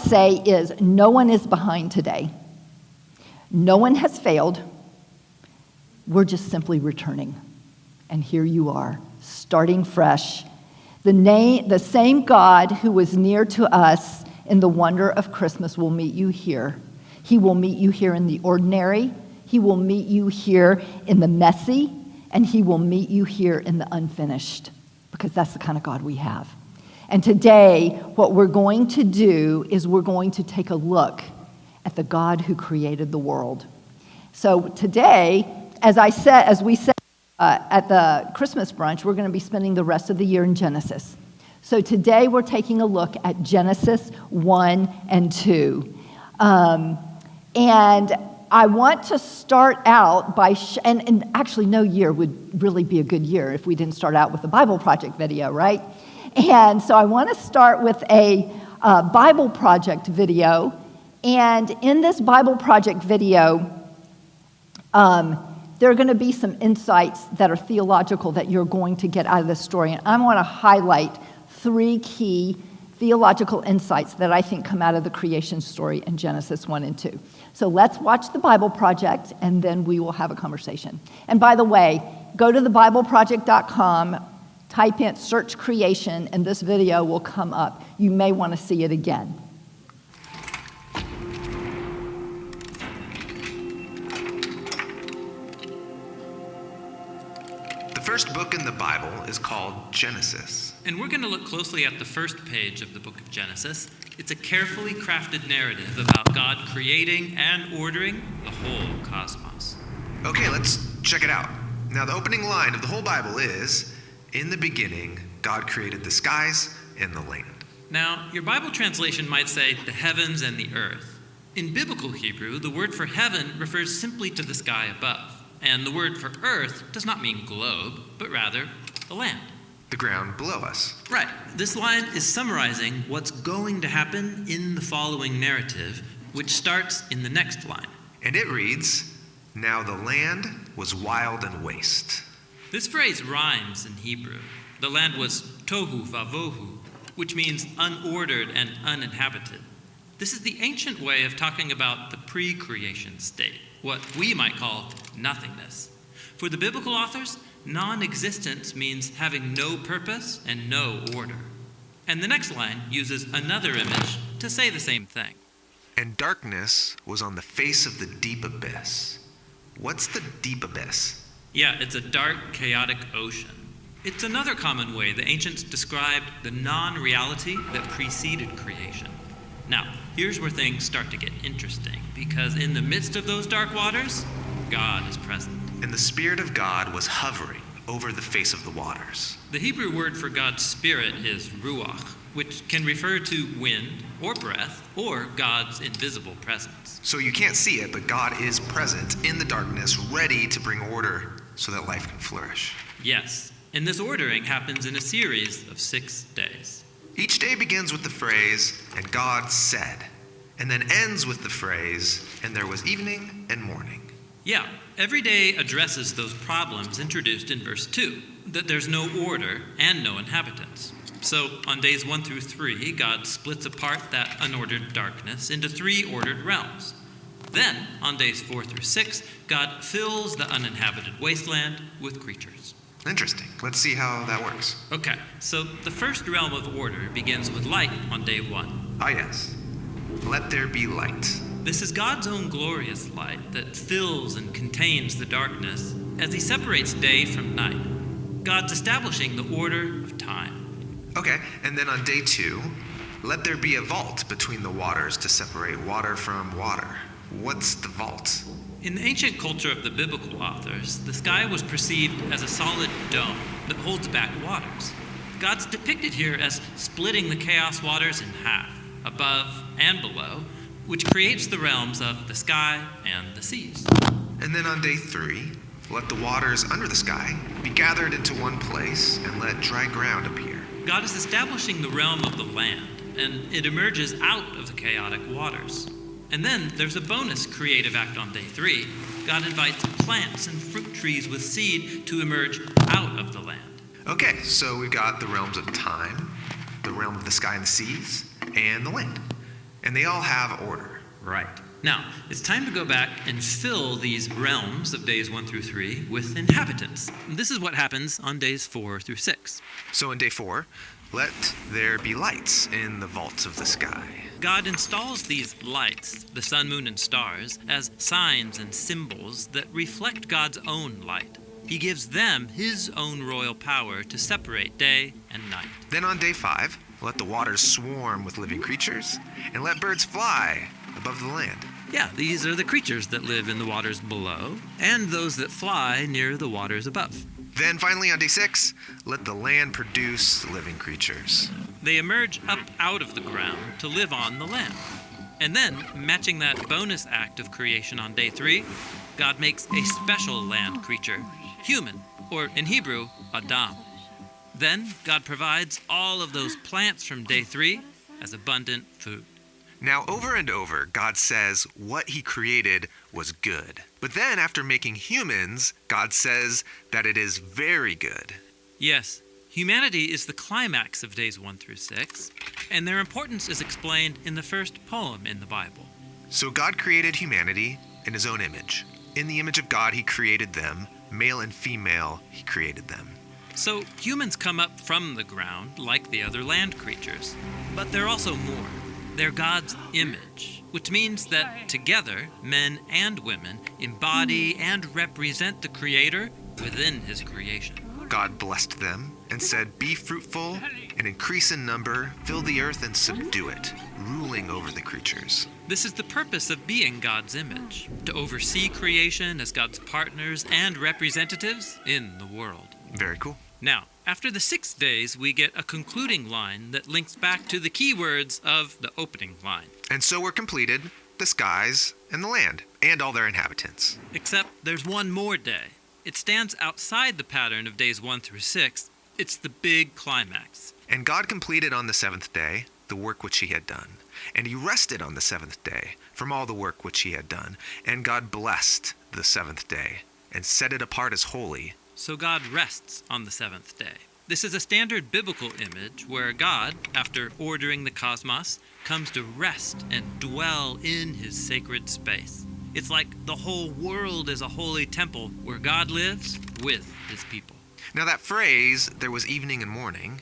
say is no one is behind today. No one has failed. We're just simply returning. And here you are, starting fresh. The same God who was near to us in the wonder of Christmas will meet you here. He will meet you here in the ordinary. He will meet you here in the messy. And he will meet you here in the unfinished, because that's the kind of God we have. And today, what we're going to do is we're going to take a look at the God who created the world. So today, as we said at the Christmas brunch, we're going to be spending the rest of the year in Genesis. So today, we're taking a look at Genesis 1 and 2. And I want to start out by, and actually no year would really be a good year if we didn't start out with a Bible Project video, right? And so I want to start with a Bible Project video. And in this Bible Project video, there are going to be some insights that are theological that you're going to get out of this story. And I want to highlight 3 key theological insights that I think come out of the creation story in Genesis 1 and 2. So let's watch the Bible Project, and then we will have a conversation. And by the way, go to thebibleproject.com, type in search creation, and this video will come up. You may want to see it again. The first book in the Bible is called Genesis. And we're going to look closely at the first page of the book of Genesis. It's a carefully crafted narrative about God creating and ordering the whole cosmos. Okay, let's check it out. Now, the opening line of the whole Bible is, "In the beginning, God created the skies and the land." Now, your Bible translation might say the heavens and the earth. In biblical Hebrew, the word for heaven refers simply to the sky above. And the word for earth does not mean globe, but rather the land. The ground below us. Right. This line is summarizing what's going to happen in the following narrative, which starts in the next line. And it reads, "Now the land was wild and waste." This phrase rhymes in Hebrew. The land was tohu vavohu, which means unordered and uninhabited. This is the ancient way of talking about the pre-creation state, what we might call nothingness. For the biblical authors, non-existence means having no purpose and no order. And the next line uses another image to say the same thing. And darkness was on the face of the deep abyss. What's the deep abyss? Yeah, it's a dark, chaotic ocean. It's another common way the ancients described the non-reality that preceded creation. Now, here's where things start to get interesting, because in the midst of those dark waters, God is present. And the Spirit of God was hovering over the face of the waters. The Hebrew word for God's Spirit is ruach, which can refer to wind or breath or God's invisible presence. So you can't see it, but God is present in the darkness, ready to bring order so that life can flourish. Yes, and this ordering happens in a series of 6 days. Each day begins with the phrase, "And God said," and then ends with the phrase, "And there was evening and morning." Yeah, every day addresses those problems introduced in verse 2, that there's no order and no inhabitants. So on days 1 through 3, God splits apart that unordered darkness into 3 ordered realms. Then, on days 4 through 6, God fills the uninhabited wasteland with creatures. Interesting. Let's see how that works. Okay, so the first realm of order begins with light on day 1. Ah, yes. Let there be light. This is God's own glorious light that fills and contains the darkness as he separates day from night. God's establishing the order of time. Okay, and then on day 2, let there be a vault between the waters to separate water from water. What's the vault? In the ancient culture of the biblical authors, the sky was perceived as a solid dome that holds back waters. God's depicted here as splitting the chaos waters in half, above and below, which creates the realms of the sky and the seas. And then on day 3, let the waters under the sky be gathered into one place and let dry ground appear. God is establishing the realm of the land, and it emerges out of the chaotic waters. And then there's a bonus creative act on day 3. God invites plants and fruit trees with seed to emerge out of the land. Okay, so we've got the realms of time, the realm of the sky and the seas, and the land. And they all have order. Right. Now, it's time to go back and fill these realms of days 1 through 3 with inhabitants. This is what happens on days 4 through 6. So in day 4, let there be lights in the vaults of the sky. God installs these lights, the sun, moon, and stars, as signs and symbols that reflect God's own light. He gives them his own royal power to separate day and night. Then on day 5, let the waters swarm with living creatures, and let birds fly above the land. Yeah, these are the creatures that live in the waters below, and those that fly near the waters above. Then finally on day 6, let the land produce living creatures. They emerge up out of the ground to live on the land. And then, matching that bonus act of creation on day 3, God makes a special land creature, human, or in Hebrew, Adam. Then God provides all of those plants from day 3 as abundant food. Now, over and over, God says what he created was good. But then, after making humans, God says that it is very good. Yes, humanity is the climax of days 1 through 6, and their importance is explained in the first poem in the Bible. So God created humanity in his own image. In the image of God, he created them. Male and female, he created them. So humans come up from the ground like the other land creatures, but they're also more. They're God's image, which means that together, men and women embody and represent the Creator within his creation. God blessed them and said, "Be fruitful and increase in number, fill the earth and subdue it, ruling over the creatures." This is the purpose of being God's image, to oversee creation as God's partners and representatives in the world. Very cool. Now, after the 6 days, we get a concluding line that links back to the key words of the opening line. And so were completed the skies and the land, and all their inhabitants. Except there's one more day. It stands outside the pattern of days 1 through 6. It's the big climax. And God completed on the 7th day the work which he had done. And he rested on the 7th day from all the work which he had done. And God blessed the 7th day and set it apart as holy. So God rests on the 7th day. This is a standard biblical image where God, after ordering the cosmos, comes to rest and dwell in his sacred space. It's like the whole world is a holy temple where God lives with his people. Now that phrase, "there was evening and morning,"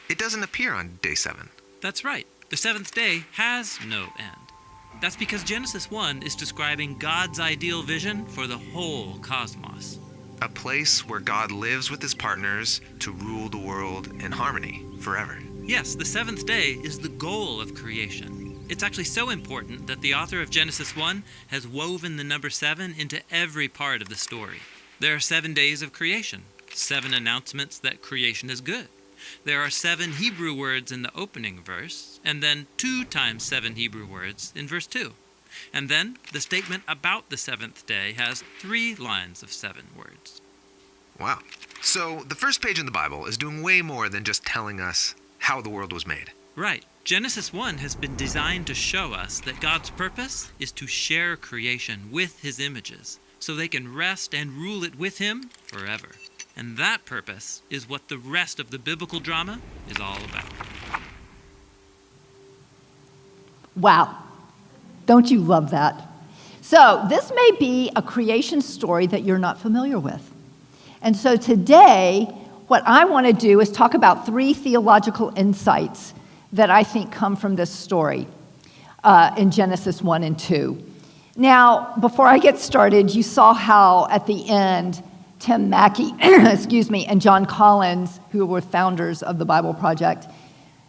it doesn't appear on day 7. That's right. The 7th day has no end. That's because Genesis 1 is describing God's ideal vision for the whole cosmos. A place where God lives with his partners to rule the world in harmony forever. Yes, the 7th day is the goal of creation. It's actually so important that the author of Genesis 1 has woven the number 7 into every part of the story. There are 7 days of creation, 7 announcements that creation is good. There are 7 Hebrew words in the opening verse, and then 2 times 7 Hebrew words in verse 2. And then the statement about the 7th day has 3 lines of 7 words. Wow. So the first page in the Bible is doing way more than just telling us how the world was made. Right. Genesis 1 has been designed to show us that God's purpose is to share creation with his images, so they can rest and rule it with him forever. And that purpose is what the rest of the biblical drama is all about. Wow. Don't you love that? So this may be a creation story that you're not familiar with. And so today, what I want to do is talk about 3 theological insights that I think come from this story in Genesis 1 and 2. Now, before I get started, you saw how at the end, Tim Mackey, and John Collins, who were founders of the Bible Project,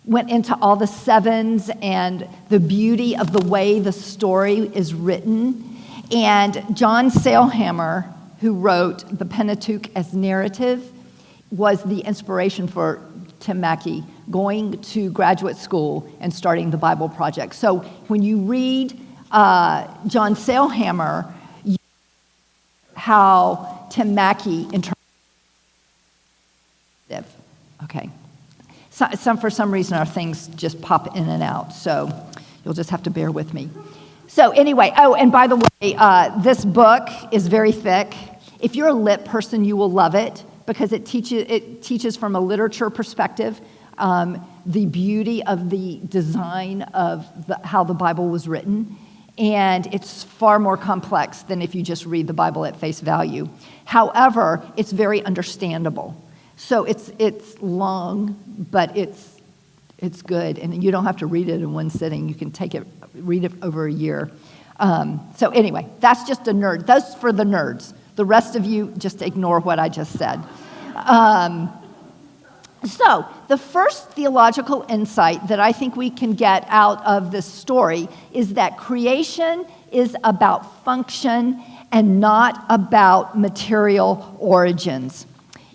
went into all the 7s and the beauty of the way the story is written. And John Sailhammer, who wrote the Pentateuch as narrative, was the inspiration for Tim Mackey going to graduate school and starting the Bible Project. So when you read John Sailhammer, you see how Tim Mackey interpreted. Okay. For some reason, our things just pop in and out, so you'll just have to bear with me. So anyway, oh, and by the way, this book is very thick. If you're a lit person, you will love it because it teaches from a literature perspective. the beauty of the design of how the Bible was written. And it's far more complex than if you just read the Bible at face value. However, it's very understandable. So it's long, but it's good, and you don't have to read it in one sitting. You can read it over a year. So anyway, that's just a nerd. That's for the nerds. The rest of you, just ignore what I just said. So the first theological insight that I think we can get out of this story is that creation is about function and not about material origins.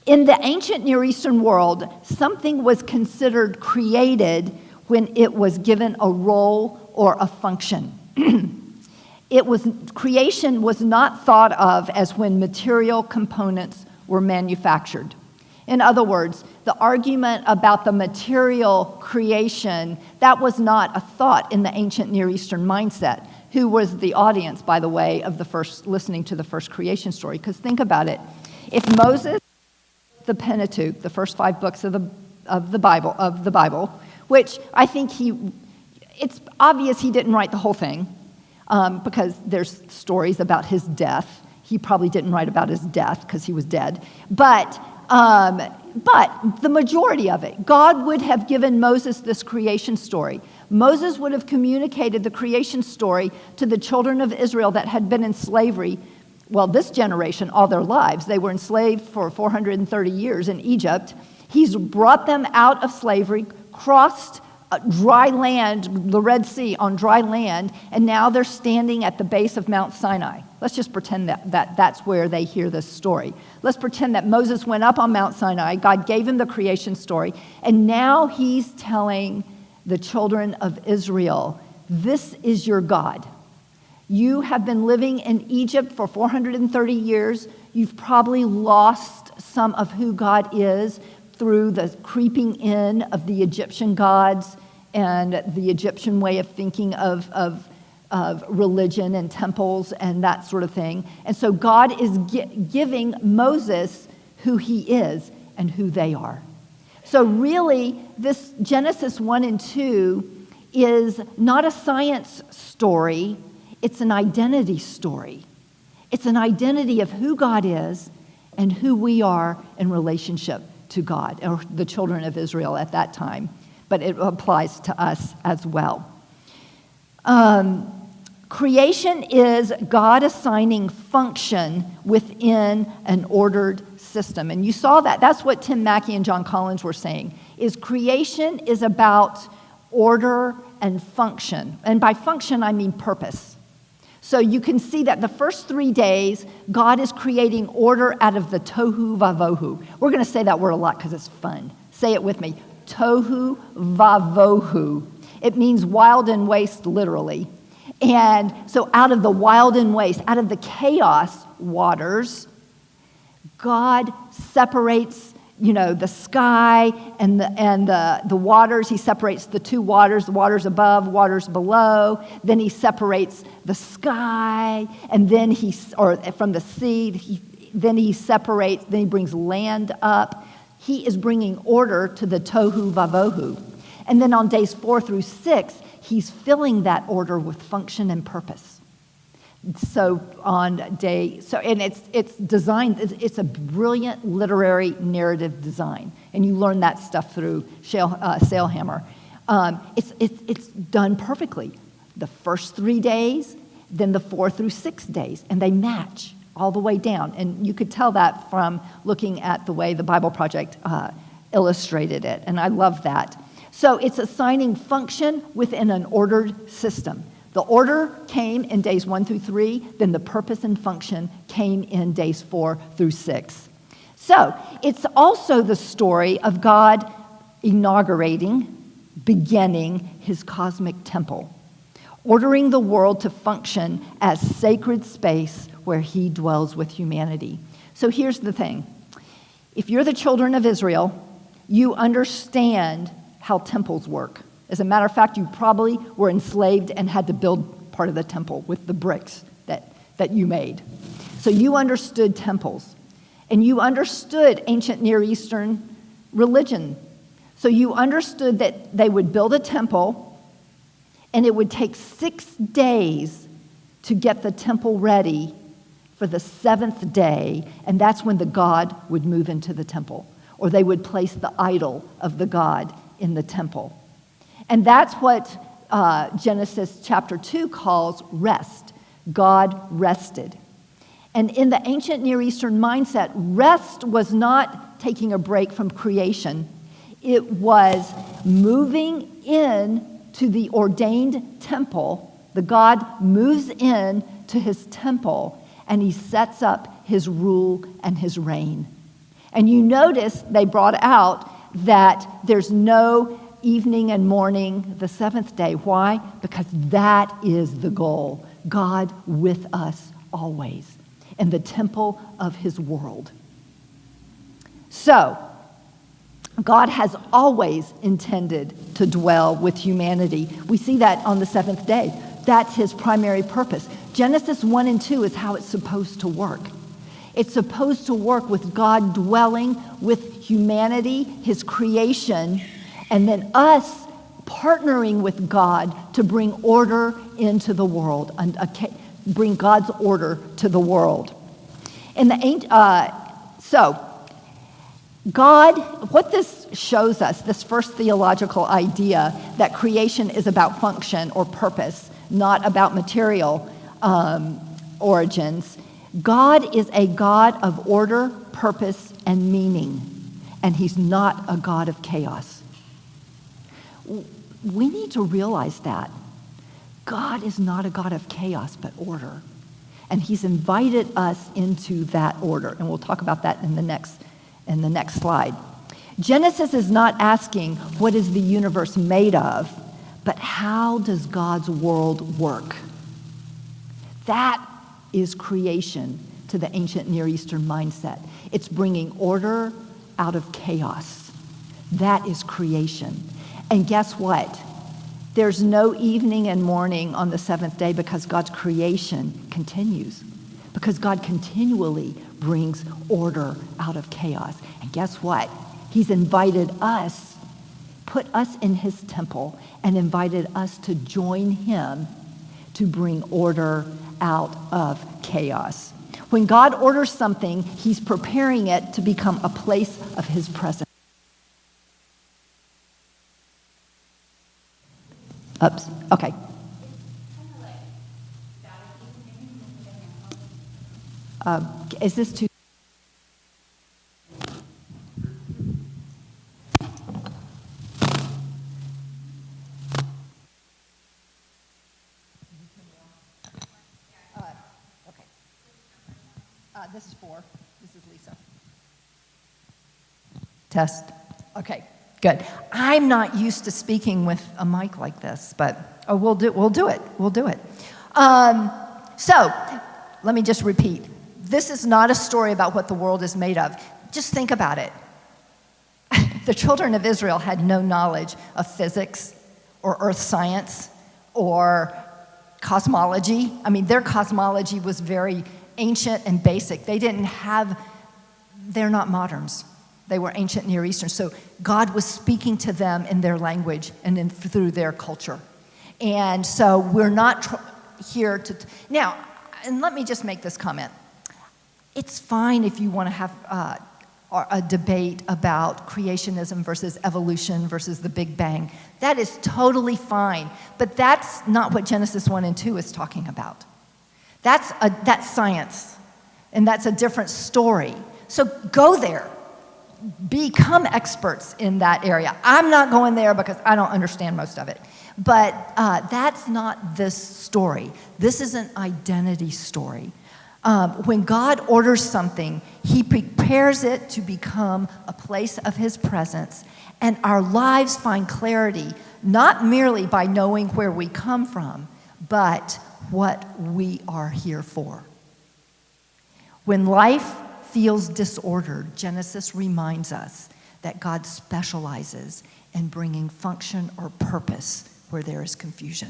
In the ancient Near Eastern world, something was considered created when it was given a role or a function. Creation was not thought of as when material components were manufactured. In other words, the argument about the material creation, that was not a thought in the ancient Near Eastern mindset. Who was the audience, by the way, of listening to the first creation story? Because think about it. If Moses, the Pentateuch, the first 5 books of the Bible, which I think it's obvious he didn't write the whole thing, because there's stories about his death. He probably didn't write about his death because he was dead. But the majority of it, God would have given Moses this creation story. Moses would have communicated the creation story to the children of Israel that had been in slavery, well, this generation, all their lives. They were enslaved for 430 years in Egypt. He's brought them out of slavery, crossed dry land, the Red Sea on dry land, and now they're standing at the base of Mount Sinai. Let's just pretend that that's where they hear this story. Let's pretend that Moses went up on Mount Sinai, God gave him the creation story, and now he's telling the children of Israel, this is your God. You have been living in Egypt for 430 years. You've probably lost some of who God is through the creeping in of the Egyptian gods and the Egyptian way of thinking of religion and temples and that sort of thing. And so God is giving Moses who he is and who they are. So really, this Genesis 1 and 2 is not a science story, it's an identity story. It's an identity of who God is and who we are in relationship to God, or the children of Israel at that time, but it applies to us as well. Creation is God assigning function within an ordered system. And you saw that. That's what Tim Mackey and John Collins were saying, is creation is about order and function. And by function, I mean purpose. So you can see that the first 3 days, God is creating order out of the tohu vavohu. We're going to say that word a lot because it's fun. Say it with me. Tohu vavohu. It means wild and waste, literally. And so out of the wild and waste, out of the chaos waters, God separates, the sky and the waters. He separates the two waters, the waters above, waters below. Then he separates the sky, and then from the sea. Then he brings land up. He is bringing order to the tohu vavohu. And then on days 4 through 6, he's filling that order with function and purpose. So and it's designed, it's a brilliant literary narrative design. And you learn that stuff through Sailhammer. It's done perfectly. The first 3 days, then the 4 through 6 days, and they match all the way down. And you could tell that from looking at the way the Bible Project illustrated it. And I love that. So it's assigning function within an ordered system. The order came in days 1 through 3, then the purpose and function came in days 4 through 6. So it's also the story of God beginning his cosmic temple, ordering the world to function as sacred space where he dwells with humanity. So here's the thing. If you're the children of Israel, you understand how temples work. As a matter of fact, you probably were enslaved and had to build part of the temple with the bricks that you made. So you understood temples, and you understood ancient Near Eastern religion. So you understood that they would build a temple, and it would take 6 days to get the temple ready for the 7th day, and that's when the god would move into the temple, or they would place the idol of the god in the temple. And that's what Genesis chapter 2 calls rest. God rested. And in the ancient Near Eastern mindset, rest was not taking a break from creation. It was moving in to the ordained temple. The God moves in to his temple, and he sets up his rule and his reign. And you notice they brought out that there's no evening and morning the 7th day. Why? Because that is the goal. God with us always in the temple of his world. So, God has always intended to dwell with humanity. We see that on the 7th day. That's his primary purpose. Genesis 1 and 2 is how it's supposed to work. It's supposed to work with God dwelling with humanity, his creation, and then us partnering with God to bring order into the world, and bring God's order to the world. So, God, what this shows us, this first theological idea that creation is about function or purpose, not about material origins. God is a God of order, purpose, and meaning, and he's not a God of chaos. We need to realize that. God is not a God of chaos, but order. And he's invited us into that order, and we'll talk about that in the next slide. Genesis is not asking what is the universe made of, but how does God's world work? That is creation to the ancient Near Eastern mindset. It's bringing order out of chaos. That is creation. And guess what? There's no evening and morning on the 7th day because God's creation continues. Because God continually brings order out of chaos. And guess what? He's invited us, put us in his temple, and invited us to join him to bring order out of chaos. When God orders something, he's preparing it to become a place of his presence. Oops, okay. Is this too? Okay. This is 4. This is Lisa. Test. Okay, good. I'm not used to speaking with a mic like this, but we'll do it. So, let me just repeat. This is not a story about what the world is made of. Just think about it. The children of Israel had no knowledge of physics or earth science or cosmology. I mean, their cosmology was very ancient and basic. They're not moderns. They were ancient Near Eastern. So God was speaking to them in their language and through their culture. And so we're not here to... Now, and let me just make this comment. It's fine if you want to have a debate about creationism versus evolution versus the Big Bang. That is totally fine. But that's not what Genesis 1 and 2 is talking about. That's science. And that's a different story. So go there. Become experts in that area. I'm not going there because I don't understand most of it. But that's not this story. This is an identity story. When God orders something, he prepares it to become a place of his presence, and our lives find clarity not merely by knowing where we come from, but what we are here for. When life feels disordered, Genesis reminds us that God specializes in bringing function or purpose where there is confusion.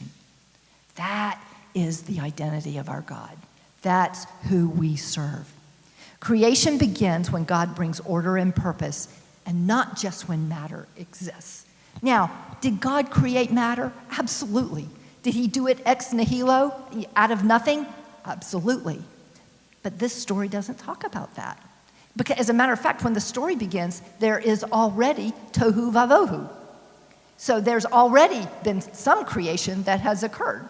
That is the identity of our God. That's who we serve. Creation begins when God brings order and purpose and not just when matter exists. Now, did God create matter? Absolutely. Did he do it ex nihilo, out of nothing? Absolutely. But this story doesn't talk about that. Because as a matter of fact, when the story begins, there is already tohu vavohu. So there's already been some creation that has occurred.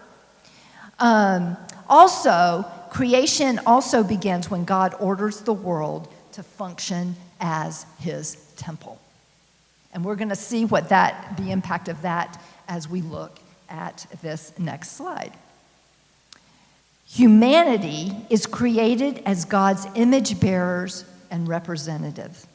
Also, creation also begins when God orders the world to function as his temple. And we're going to see what the impact of that as we look at this next slide. Humanity is created as God's image bearers and representatives.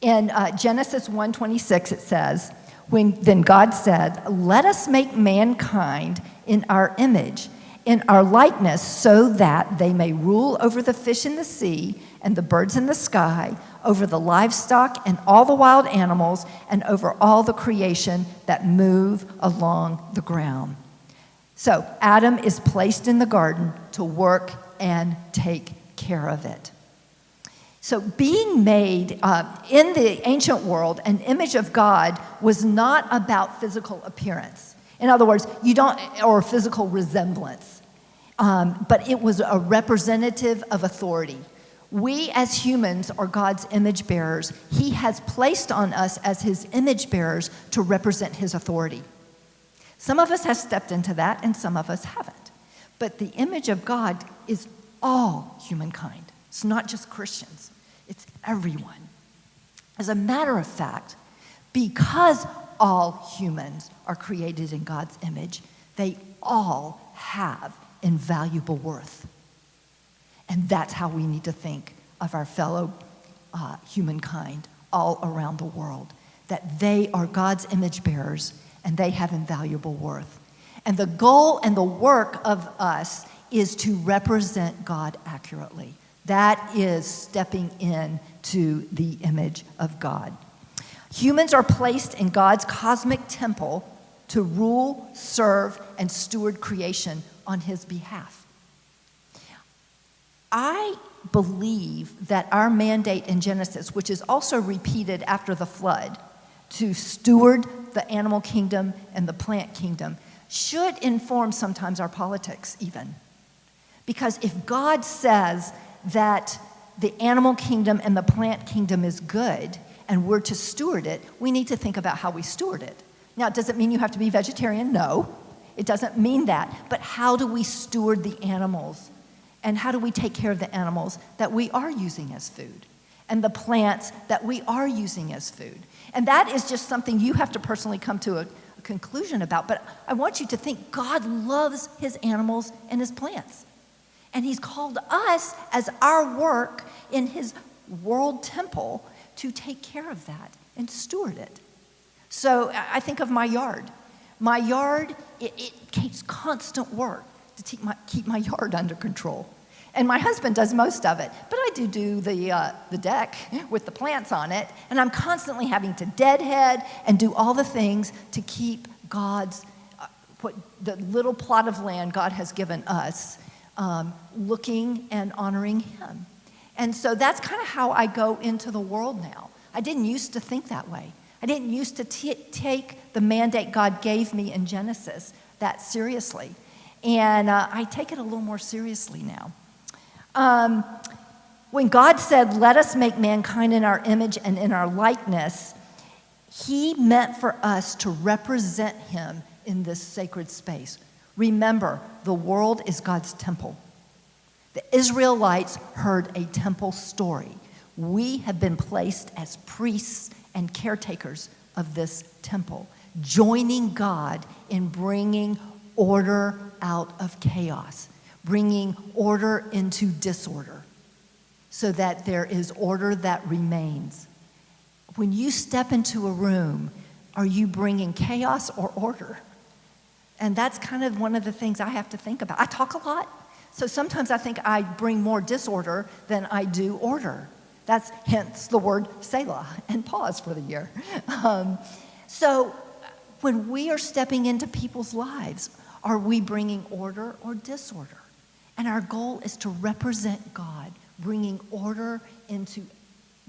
In Genesis 1:26 it says, then God said, "Let us make mankind in our image, in our likeness, so that they may rule over the fish in the sea and the birds in the sky, over the livestock and all the wild animals, and over all the creation that move along the ground." So Adam is placed in the garden to work and take care of it. So being made in the ancient world, an image of God was not about physical appearance. In other words, or physical resemblance, but it was a representative of authority. We as humans are God's image bearers. He has placed on us as his image bearers to represent his authority. Some of us have stepped into that and some of us haven't. But the image of God is all humankind. It's not just Christians. It's everyone. As a matter of fact, because all humans are created in God's image, they all have invaluable worth. And that's how we need to think of our fellow humankind all around the world, that they are God's image bearers and they have invaluable worth. And the goal and the work of us is to represent God accurately. That is stepping into the image of God. Humans are placed in God's cosmic temple to rule, serve, and steward creation on his behalf. I believe that our mandate in Genesis, which is also repeated after the flood, to steward the animal kingdom and the plant kingdom, should inform sometimes our politics even. Because if God says that the animal kingdom and the plant kingdom is good and we're to steward it, we need to think about how we steward it. Now, does it mean you have to be vegetarian? No, it doesn't mean that. But how do we steward the animals? And how do we take care of the animals that we are using as food? And the plants that we are using as food? And that is just something you have to personally come to a conclusion about. But I want you to think God loves his animals and his plants. And he's called us as our work in his world temple to take care of that and steward it. So I think of my yard. My yard, it takes constant work to keep my yard under control. And my husband does most of it, but I do the deck with the plants on it, and I'm constantly having to deadhead and do all the things to keep the little plot of land God has given us, looking and honoring him. And so that's kind of how I go into the world now. I didn't used to think that way. I didn't used to take the mandate God gave me in Genesis that seriously. And I take it a little more seriously now. When God said, "Let us make mankind in our image and in our likeness," he meant for us to represent him in this sacred space. Remember, the world is God's temple. The Israelites heard a temple story. We have been placed as priests and caretakers of this temple, joining God in bringing order out of chaos, bringing order into disorder, so that there is order that remains. When you step into a room, are you bringing chaos or order? And that's kind of one of the things I have to think about. I talk a lot, so sometimes I think I bring more disorder than I do order. That's hence the word Selah and pause for the year. So when we are stepping into people's lives, are we bringing order or disorder? And our goal is to represent God, bringing order into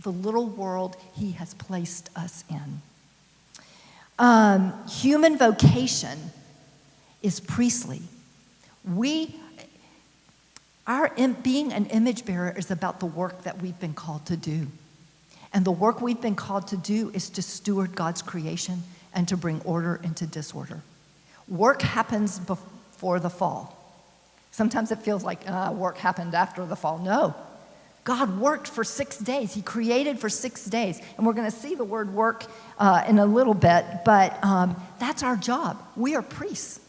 the little world he has placed us in. Human vocation is priestly. Being an image bearer is about the work that we've been called to do. And the work we've been called to do is to steward God's creation and to bring order into disorder. Work happens before the fall. Sometimes it feels like work happened after the fall. No. God worked for 6 days. He created for 6 days. And we're going to see the word work in a little bit, but that's our job. We are priests.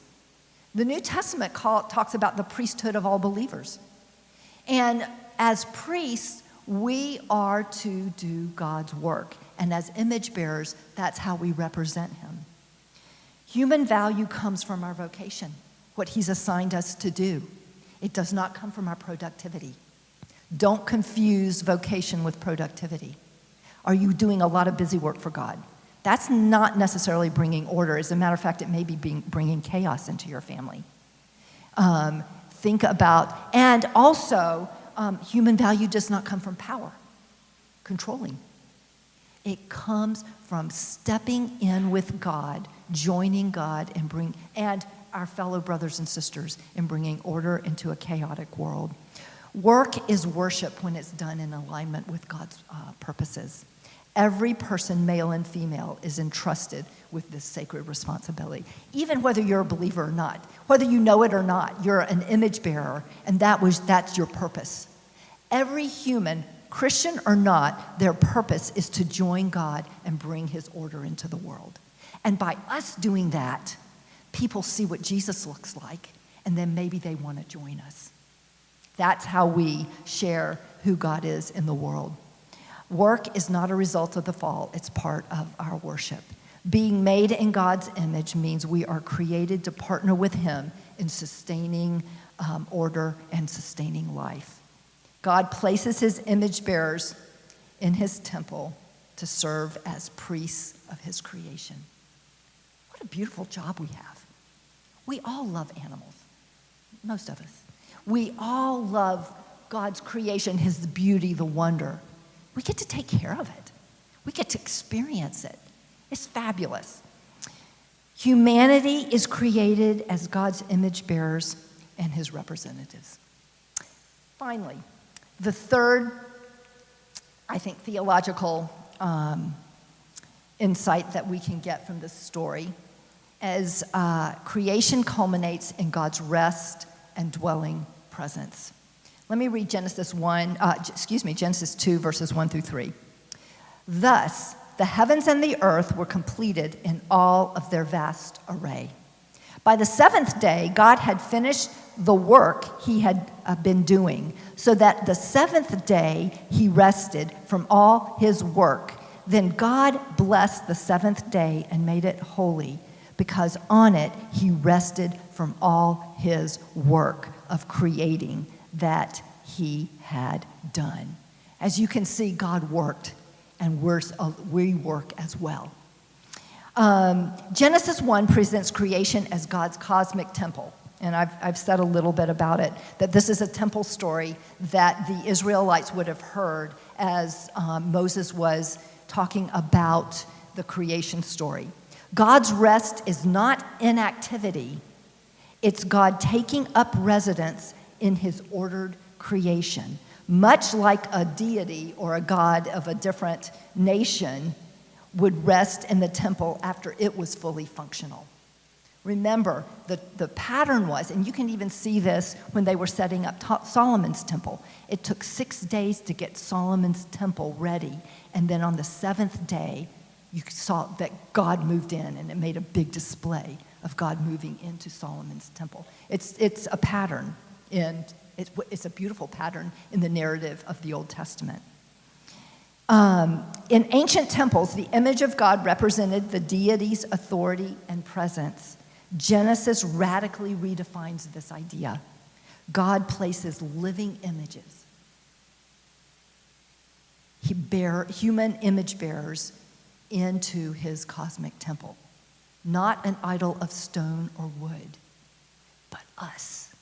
The New Testament talks about the priesthood of all believers. And as priests, we are to do God's work. And as image bearers, that's how we represent him. Human value comes from our vocation, what he's assigned us to do. It does not come from our productivity. Don't confuse vocation with productivity. Are you doing a lot of busy work for God? That's not necessarily bringing order. As a matter of fact, it may be bringing chaos into your family. Think about, and also, human value does not come from power, controlling. It comes from stepping in with God, joining God, and our fellow brothers and sisters in bringing order into a chaotic world. Work is worship when it's done in alignment with God's purposes. Every person, male and female, is entrusted with this sacred responsibility. Even whether you're a believer or not, whether you know it or not, you're an image bearer, and that's your purpose. Every human, Christian or not, their purpose is to join God and bring his order into the world. And by us doing that, people see what Jesus looks like, and then maybe they want to join us. That's how we share who God is in the world. Work is not a result of the fall. It's part of our worship. Being made in God's image means we are created to partner with him in sustaining order and sustaining life. God places his image bearers in his temple to serve as priests of his creation. What a beautiful job we have. We all love animals, most of us. We all love God's creation, his beauty, the wonder. We get to take care of it. We get to experience it. It's fabulous. Humanity is created as God's image bearers and his representatives. Finally, the third, I think, theological insight that we can get from this story is creation culminates in God's rest and dwelling presence. Let me read Genesis 2, verses 1 through 3. Thus, the heavens and the earth were completed in all of their vast array. By the seventh day, God had finished the work he had been doing, so that the seventh day he rested from all his work. Then God blessed the seventh day and made it holy, because on it he rested from all his work of creating that he had done. As you can see, God worked, and we work as well. Genesis 1 presents creation as God's cosmic temple. And I've said a little bit about it, that this is a temple story that the Israelites would have heard as Moses was talking about the creation story. God's rest is not inactivity. It's God taking up residence in his ordered creation. Much like a deity or a god of a different nation would rest in the temple after it was fully functional. Remember, the pattern was, and you can even see this when they were setting up Solomon's temple. It took 6 days to get Solomon's temple ready, and then on the seventh day, you saw that God moved in, and it made a big display of God moving into Solomon's temple. It's a pattern, and it's a beautiful pattern in the narrative of the Old Testament. In ancient temples, the image of God represented the deity's authority and presence. Genesis radically redefines this idea. God places living images. Human image bearers into his cosmic temple. Not an idol of stone or wood, but us.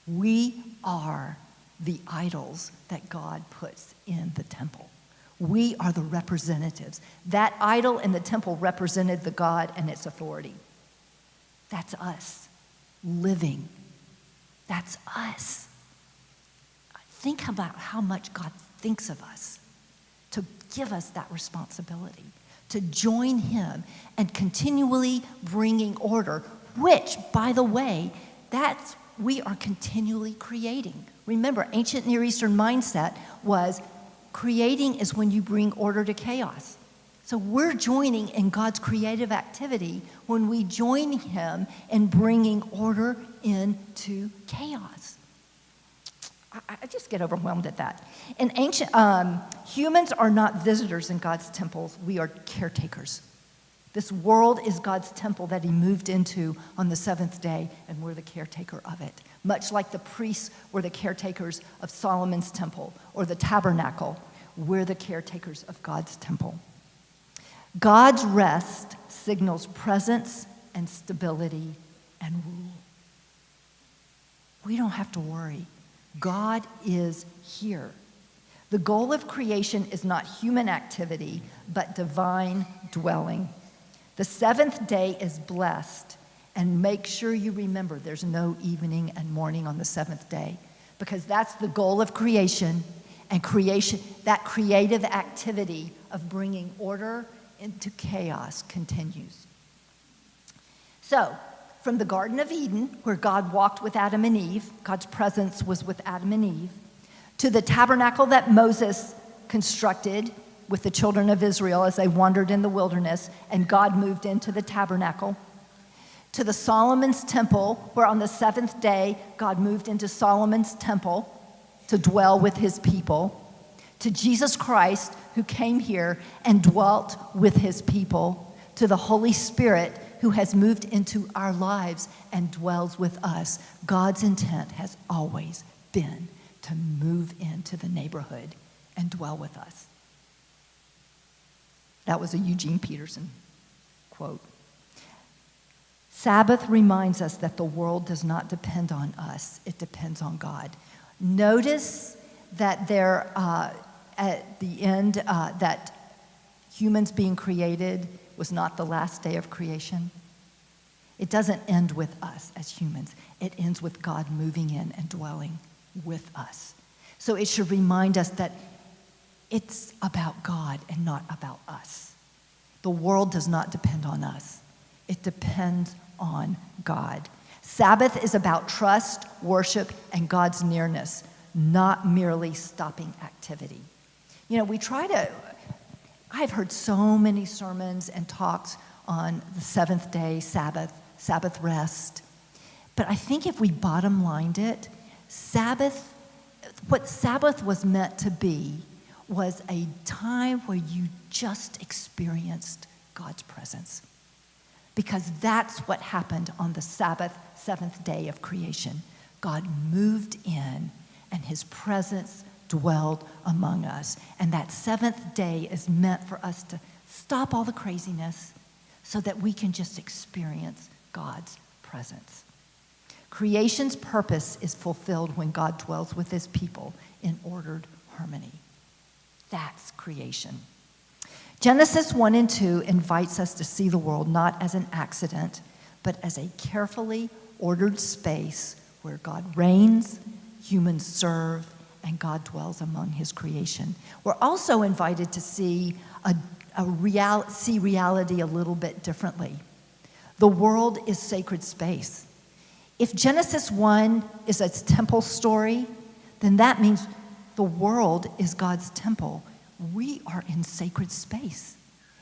We are the idols that God puts in the temple. We are the representatives. That idol in the temple represented the God and its authority. That's us living. That's us. Think about how much God thinks of us to give us that responsibility, to join him and continually bringing order, which, by the way, we are continually creating. Remember, ancient Near Eastern mindset was creating is when you bring order to chaos. So we're joining in God's creative activity when we join him in bringing order into chaos. I just get overwhelmed at that. In ancient, humans are not visitors in God's temples. We are caretakers. This world is God's temple that he moved into on the seventh day, and we're the caretaker of it. Much like the priests were the caretakers of Solomon's temple or the tabernacle, we're the caretakers of God's temple. God's rest signals presence and stability and rule. We don't have to worry. God is here. The goal of creation is not human activity, but divine dwelling. The seventh day is blessed, and make sure you remember there's no evening and morning on the seventh day, because that's the goal of creation, and creation, that creative activity of bringing order into chaos continues. So, from the Garden of Eden, where God walked with Adam and Eve, God's presence was with Adam and Eve, to the tabernacle that Moses constructed with the children of Israel as they wandered in the wilderness, and God moved into the tabernacle, to the Solomon's temple, where on the seventh day, God moved into Solomon's temple to dwell with his people, to Jesus Christ, who came here and dwelt with his people, to the Holy Spirit, who has moved into our lives and dwells with us. God's intent has always been to move into the neighborhood and dwell with us. That was a Eugene Peterson quote. Sabbath reminds us that the world does not depend on us, it depends on God. Notice that there, at the end, that humans being created was not the last day of creation. It doesn't end with us as humans. It ends with God moving in and dwelling with us. So it should remind us that it's about God and not about us. The world does not depend on us. It depends on God. Sabbath is about trust, worship, and God's nearness, not merely stopping activity. You know, I've heard so many sermons and talks on the seventh day, Sabbath rest. But I think if we bottom lined it, what Sabbath was meant to be was a time where you just experienced God's presence. Because that's what happened on the Sabbath, seventh day of creation. God moved in and his presence dwelled among us. And that seventh day is meant for us to stop all the craziness so that we can just experience God's presence. Creation's purpose is fulfilled when God dwells with his people in ordered harmony. That's creation. Genesis 1 and 2 invites us to see the world not as an accident, but as a carefully ordered space where God reigns, humans serve, and God dwells among his creation. We're also invited to see reality a little bit differently. The world is sacred space. If Genesis 1 is a temple story, then that means the world is God's temple. We are in sacred space.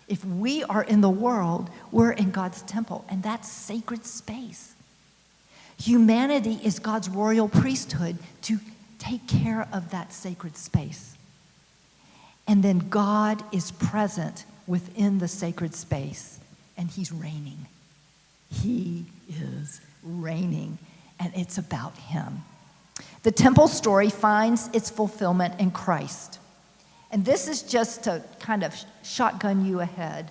If we are in the world, we're in God's temple, and that's sacred space. Humanity is God's royal priesthood to take care of that sacred space. And then God is present within the sacred space, and he's reigning. He is reigning, and it's about him. The temple story finds its fulfillment in Christ. And this is just to kind of shotgun you ahead,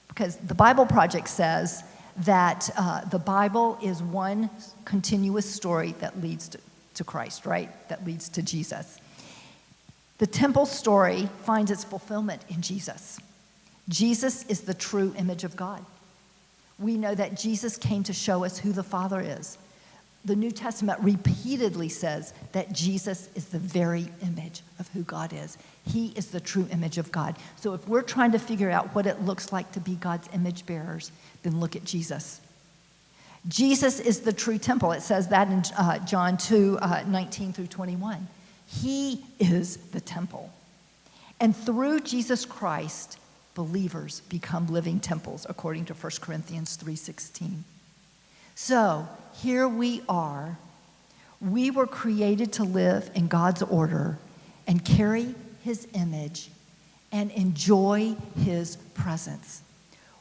because the Bible Project says that the Bible is one continuous story that leads to Christ, right? That leads to Jesus. The temple story finds its fulfillment in Jesus. Jesus is the true image of God. We know that Jesus came to show us who the Father is. The New Testament repeatedly says that Jesus is the very image of who God is. He is the true image of God. So if we're trying to figure out what it looks like to be God's image bearers, then look at Jesus. Jesus is the true temple. It says that in John 2, 19 through 21. He is the temple. And through Jesus Christ, believers become living temples, according to 1 Corinthians 3:16. So here we are. We were created to live in God's order and carry his image and enjoy his presence.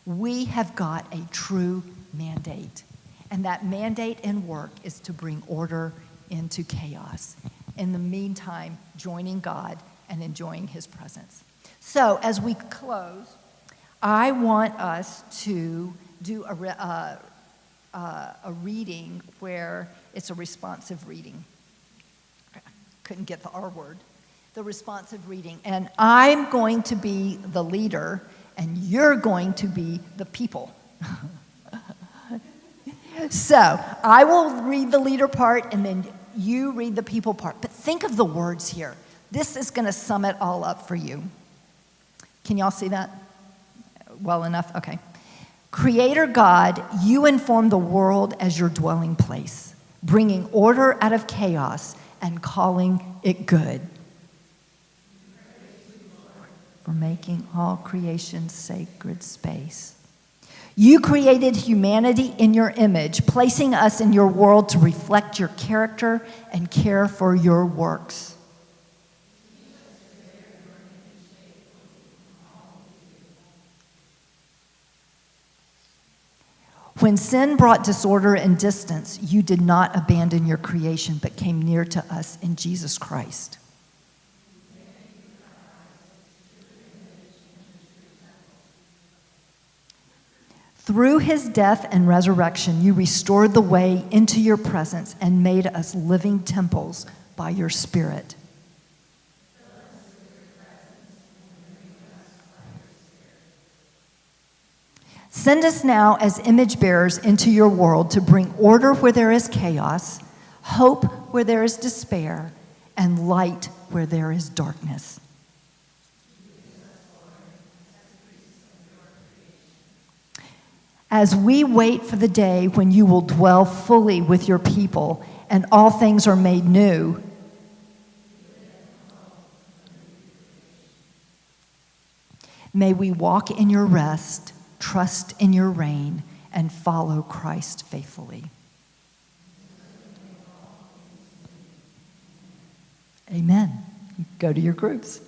We have got a true mandate. And that mandate and work is to bring order into chaos. In the meantime, joining God and enjoying his presence. So as we close, I want us to do a reading where it's a responsive reading. Couldn't get the R word. The responsive reading. And I'm going to be the leader, and you're going to be the people. So I will read the leader part, and then you read the people part. But think of the words here. This is going to sum it all up for you. Can y'all see that well enough? Okay. Creator God, you inform the world as your dwelling place, bringing order out of chaos and calling it good. For making all creation sacred space. You created humanity in your image, placing us in your world to reflect your character and care for your works. When sin brought disorder and distance, you did not abandon your creation, but came near to us in Jesus Christ. Through his death and resurrection, you restored the way into your presence and made us living temples by your Spirit. Send us now as image bearers into your world to bring order where there is chaos, hope where there is despair, and light where there is darkness. As we wait for the day when you will dwell fully with your people and all things are made new, may we walk in your rest, trust in your reign, and follow Christ faithfully. Amen. Go to your groups.